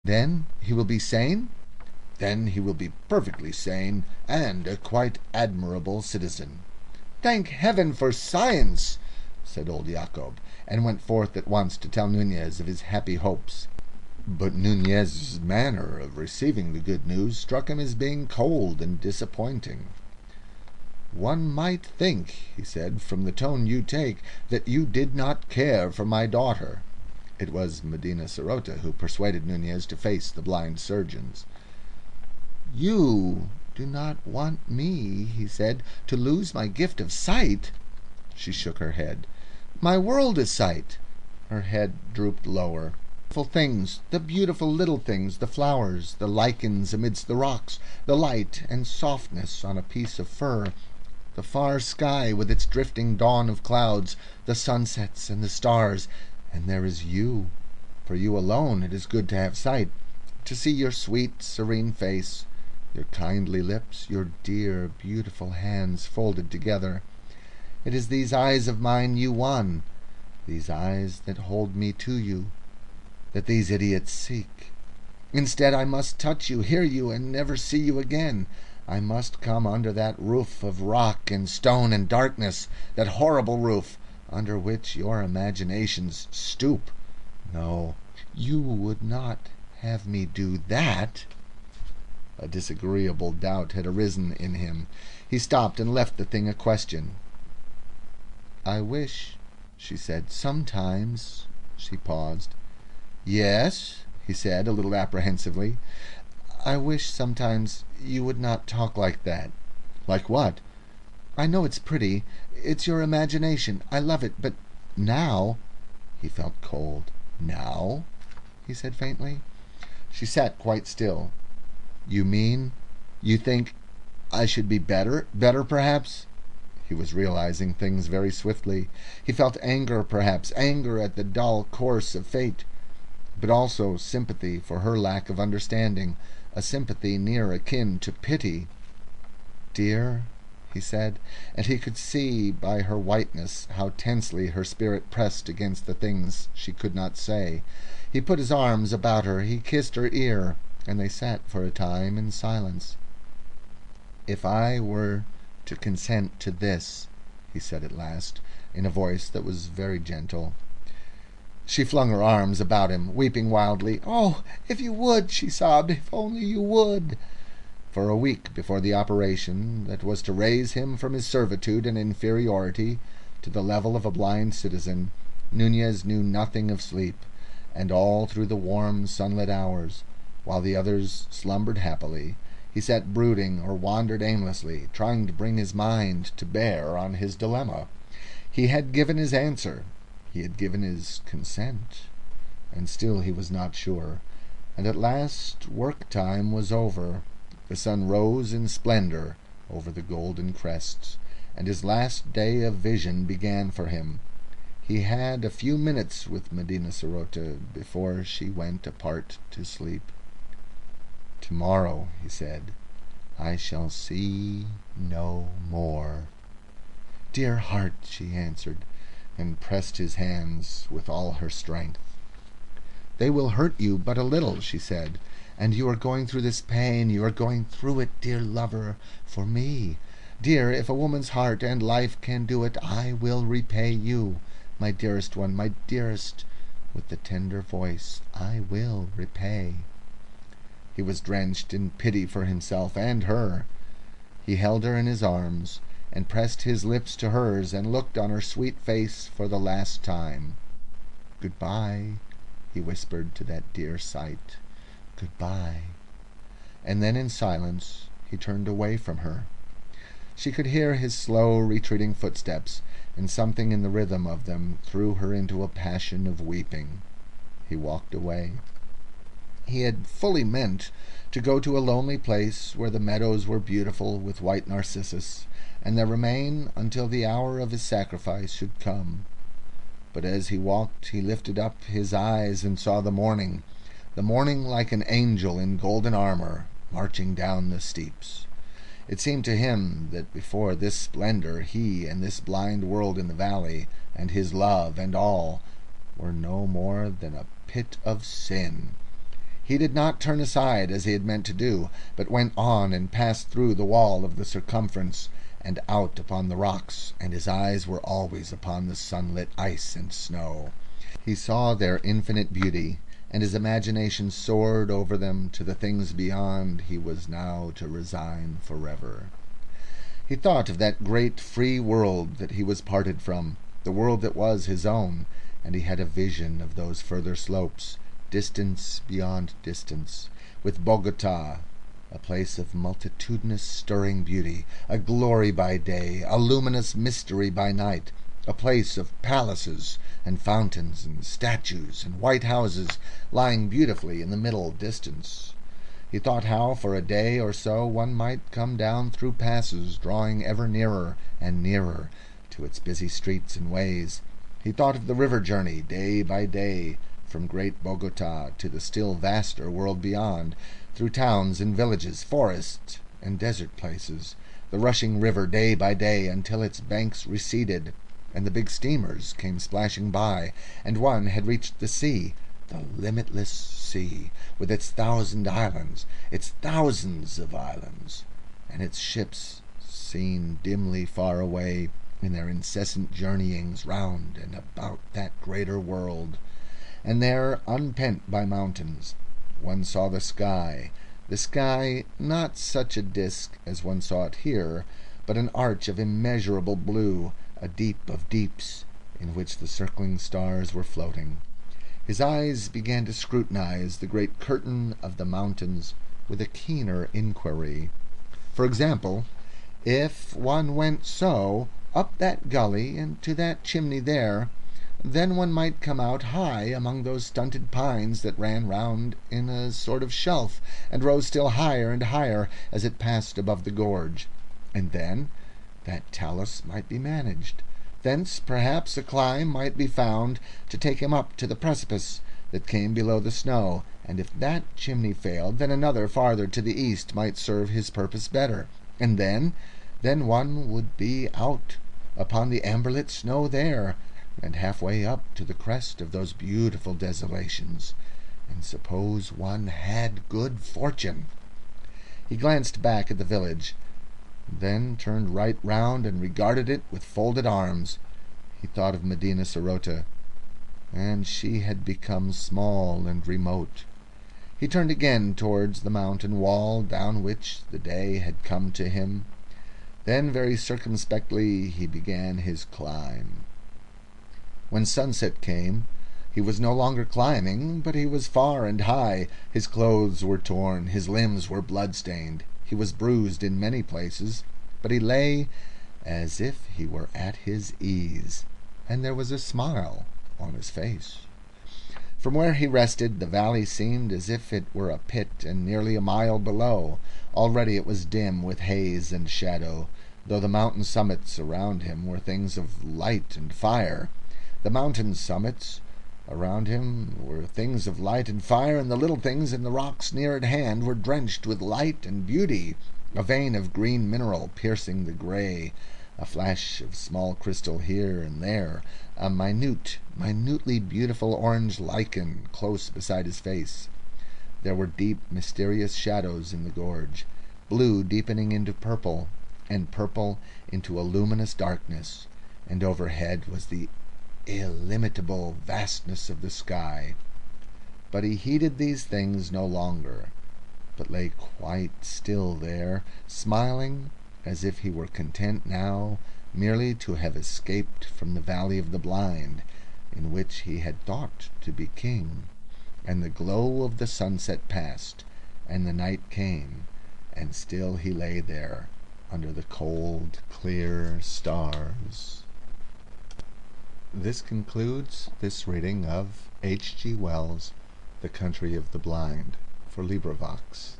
Then he will be sane? Then he will be perfectly sane, and a quite admirable citizen. Thank heaven for science, said old Yacob, and went forth at once to tell Nunez of his happy hopes. But Nunez's manner of receiving the good news struck him as being cold and disappointing. One might think, he said, from the tone you take, that you did not care for my daughter. It was Medina Sarote who persuaded Nunez to face the blind surgeons. You do not want me, he said, to lose my gift of sight? She shook her head. My world is sight. Her head drooped lower. The beautiful little things, the flowers, the lichens amidst the rocks, the light and softness on a piece of fur, the far sky with its drifting dawn of clouds, the sunsets and the stars. And there is you. For you alone it is good to have sight, to see your sweet, serene face, your kindly lips, your dear, beautiful hands folded together. It is these eyes of mine you won, these eyes that hold me to you, that these idiots seek. Instead, I must touch you, hear you, and never see you again. I must come under that roof of rock and stone and darkness, that horrible roof, under which your imaginations stoop. No, you would not have me do that. A disagreeable doubt had arisen in him. He stopped and left the thing a question. I wish, she said, sometimes. She paused. Yes, he said, a little apprehensively. I wish sometimes you would not talk like that. Like what? I know it's pretty. It's your imagination. I love it. But now... He felt cold. Now? He said faintly. She sat quite still. You mean... You think I should be better? Better, perhaps? He was realizing things very swiftly. He felt anger, perhaps, anger at the dull course of fate, but also sympathy for her lack of understanding, a sympathy near akin to pity. Dear, he said, and he could see by her whiteness how tensely her spirit pressed against the things she could not say. He put his arms about her, he kissed her ear, and they sat for a time in silence. If I were to consent to this, he said at last, in a voice that was very gentle. She flung her arms about him, weeping wildly. Oh, if you would, she sobbed, if only you would. For a week before the operation that was to raise him from his servitude and inferiority to the level of a blind citizen, Nunez knew nothing of sleep, and all through the warm sunlit hours, while the others slumbered happily, he sat brooding or wandered aimlessly, trying to bring his mind to bear on his dilemma. He had given his answer. He had given his consent, and still he was not sure. And at last work time was over. The sun rose in splendor over the golden crests, and his last day of vision began for him. He had a few minutes with Medina Sarote before she went apart to sleep. Tomorrow, he said, I shall see no more. Dear heart, she answered, and pressed his hands with all her strength. They will hurt you but a little, she said, and you are going through this pain, you are going through it, dear lover, for me. Dear, if a woman's heart and life can do it, I will repay you, my dearest one, my dearest, with the tender voice, I will repay. He was drenched in pity for himself and her. He held her in his arms, and pressed his lips to hers, and looked on her sweet face for the last time. Goodbye, he whispered to that dear sight. Goodbye. And then in silence he turned away from her. She could hear his slow retreating footsteps, and something in the rhythm of them threw her into a passion of weeping. He walked away. He had fully meant to go to a lonely place where the meadows were beautiful with white narcissus, and there remain until the hour of his sacrifice should come. But as he walked he lifted up his eyes and saw the morning like an angel in golden armor, marching down the steeps. It seemed to him that before this splendor he and this blind world in the valley, and his love and all, were no more than a pit of sin. He did not turn aside as he had meant to do, but went on and passed through the wall of the circumference and out upon the rocks, and his eyes were always upon the sunlit ice and snow. He saw their infinite beauty, and his imagination soared over them to the things beyond he was now to resign forever. He thought of that great free world that he was parted from, the world that was his own, and he had a vision of those further slopes, distance beyond distance, with Bogota, a place of multitudinous stirring beauty, a glory by day, a luminous mystery by night, a place of palaces and fountains and statues and white houses lying beautifully in the middle distance. He thought how for a day or so one might come down through passes, drawing ever nearer and nearer to its busy streets and ways. He thought of the river journey, day by day, from great Bogota to the still vaster world beyond, through towns and villages, forests and desert places, the rushing river day by day until its banks receded, and the big steamers came splashing by, and one had reached the sea, the limitless sea, with its thousand islands, its thousands of islands, and its ships seen dimly far away in their incessant journeyings round and about that greater world. And there, unpent by mountains, one saw the sky not such a disk as one saw it here, but an arch of immeasurable blue, a deep of deeps, in which the circling stars were floating. His eyes began to scrutinize the great curtain of the mountains with a keener inquiry. For example, if one went so, up that gully and to that chimney there, then one might come out high among those stunted pines that ran round in a sort of shelf, and rose still higher and higher as it passed above the gorge. And then that talus might be managed. Thence perhaps a climb might be found to take him up to the precipice that came below the snow, and if that chimney failed, then another farther to the east might serve his purpose better. And then one would be out upon the amber-lit snow there, and halfway up to the crest of those beautiful desolations. And suppose one had good fortune. He glanced back at the village, then turned right round and regarded it with folded arms. He thought of Medina Sarote, and she had become small and remote. He turned again towards the mountain wall down which the day had come to him. Then very circumspectly he began his climb. When sunset came, he was no longer climbing, but he was far and high. His clothes were torn, his limbs were blood-stained. He was bruised in many places, but he lay as if he were at his ease, and there was a smile on his face. From where he rested, the valley seemed as if it were a pit, and nearly a mile below. Already it was dim with haze and shadow, though the mountain summits around him were things of light and fire. The mountain summits around him were things of light and fire, and the little things in the rocks near at hand were drenched with light and beauty, a vein of green mineral piercing the grey, a flash of small crystal here and there, a minutely beautiful orange lichen close beside his face. There were deep, mysterious shadows in the gorge, blue deepening into purple, and purple into a luminous darkness, and overhead was the illimitable vastness of the sky. But he heeded these things no longer, but lay quite still there, smiling as if he were content now merely to have escaped from the valley of the blind, in which he had thought to be king. And the glow of the sunset passed, and the night came, and still he lay there under the cold, clear stars. This concludes this reading of H.G. Wells' The Country of the Blind for Librivox.